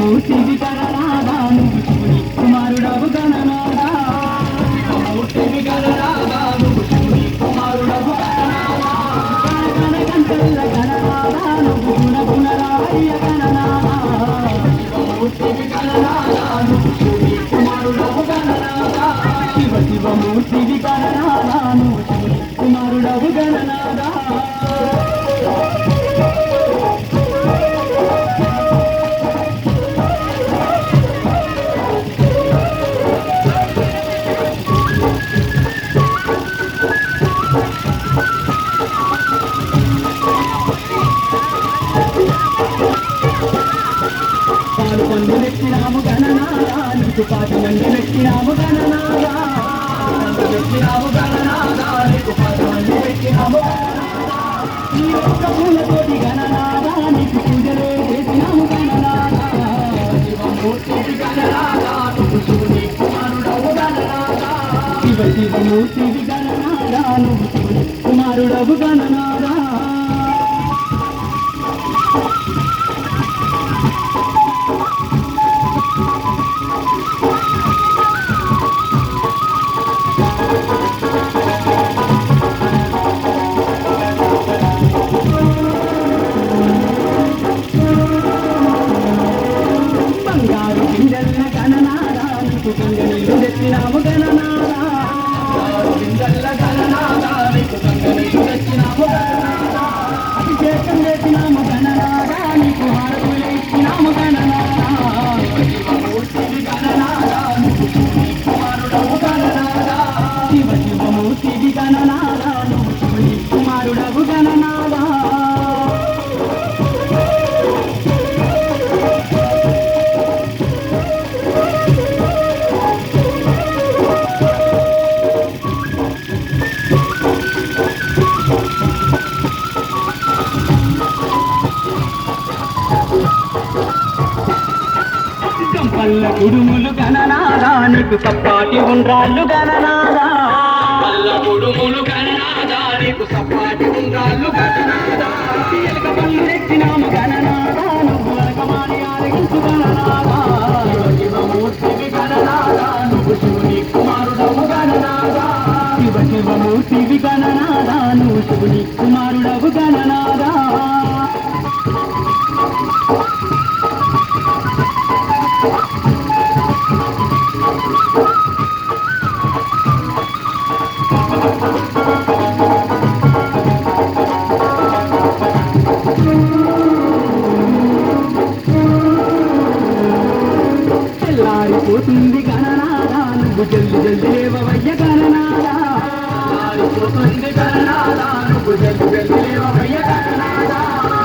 శివమూర్తివి గణనాదా నువ్వు శివుని కుమారుడవు గణనాదా శివమూర్తివి గణనాదా నువ్వు శివుని కుమారుడవు గణనాదా గణ గంటల గణనాదా నువ్వు గుణగుణరావయ్య గణనాదా శివమూర్తివి గణనాదా నువ్వు శివుని కుమారుడవు గణనాదా శివమూర్తివి గణనాదా నువ్వు శివుని కుమారుడవు గణనాదా పండులెత్తినాము గణనాదా నీకు పాటి మండులెత్తినాము గణనాదా పండులెత్తినాము గణనాదా నీకు పాటి మండులెత్తినాము గణనాదా నీ ఒక్క పూలతోటి గణనాదా నీకు పూజలే చేసినాము గణనాదా శివమూర్తివి గణనాదా నువ్వు శివుని కుమారుడవు గణనాదా శివమూర్తివి గణనాదా నువ్వు శివుని కుమారుడవు గణనాదా బంగారు గింజల్ల గణనాదా నీకు గంగనీళ్ళు తెచ్చినాము గణనాదా బంగారు గింజల్ల గణనాదా నీకు గంగనీళ్ళు తెచ్చినాము గణనాదా అభిషేకం చేసినాము గణనాదా నీకు హారతులు ఇచ్చినాము గణనాదా శివమూర్తివి గణనాదా నువ్వు శివుని కుమారుడవు గణనాదా శివమూర్తివి గణనాదా నువ్వు శివుని కుమారుడవు గణనాదా పల్ల కుడుములు గణనాదా నీకు సప్పాటి ఉండ్రాళ్ళు గణనాదా పల్ల కుడుములు గణనాదా నీకు సప్పాటి ఉండ్రాళ్ళు గణనాదా ఎలక పళ్ళు తెచ్చినాము గణనాదా నువ్వు అలకమాని ఆరగించు గణనాదా శివమూర్తివి గణనాదా నువ్వు శివుని కుమారుడవు గణనాదా శివమూర్తివి గణనాదా నువ్వు శివుని కుమారుడవు గణనాదా తెల్లారిపోతుంది గణనాదా నువ్వు జల్ది జల్ది లేవవయ్య గణనాదా తెల్లారిపోతుంది గణనాదా నువ్వు జల్ది జల్ది లేవవయ్య గణనాదా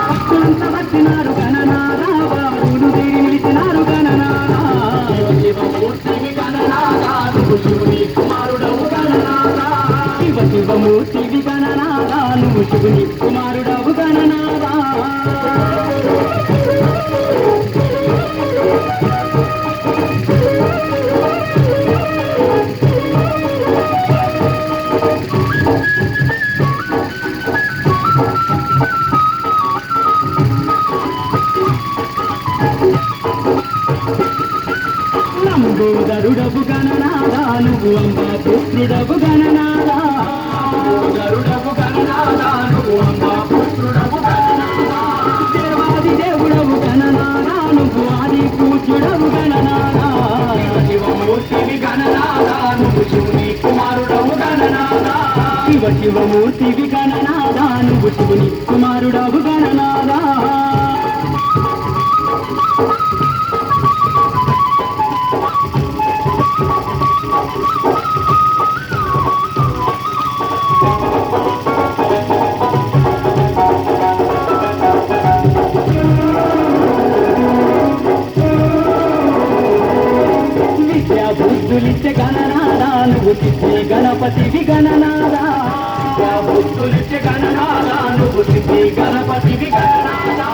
భక్తులంతా వచ్చినారు గణనాదా బారులు తీరి నిలిచినారు గణనాదా శివమూర్తివి గణనాదా నువ్వు శివుని కుమారుడవు గణనాదా శివమూర్తివి గణనాదా నువ్వు శివుని కుమారుడవు గణనాదా లంబోదరుడవు గణనాదా నువ్వు అంబా పుత్రుడవు గణనాదా లంబోదరుడవు గణనాదా నువ్వు అంబా పుత్రుడవు గణనాదా దేవాది దేవుడవు గణనాదా నువ్వు ఆది పూజ్యుడవు గణనాదా శివమూర్తివి గణనాదా నువ్వు శివుని కుమారుడవు గణనాదా శివమూర్తివి గణనాదా నువ్వు శివుని కుమారుడవు గణనాదా బుద్ధులిచ్చే గణనాదా నువ్వు సిద్ధి గణపతివి గణనాదా బుద్ధులిచ్చే గణనాదా నువ్వు సిద్ధి గణపతివి గణనాదా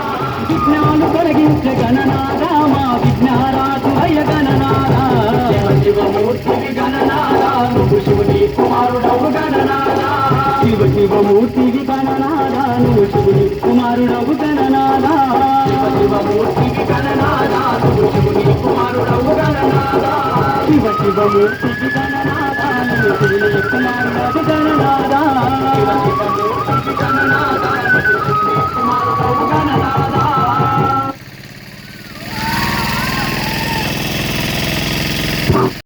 విఘ్నాలు తొలగించే గణనాదా మా విఘ్నారాజు అయ్య గణనాదా శివమూర్తివి గణనాదా నువ్వు శివుని కుమారుడవు గణనాదా శివమూర్తివి గణనాదా నువ్వు శివుని కుమారుడవు గణనాదా శివమూర్తివి గణనాదా నువ్వు శివమూర్తికి గణనాదా నువ్వు శివుని కుమారుడవి గణనాదా శివ శివమూర్తికి గణనాదా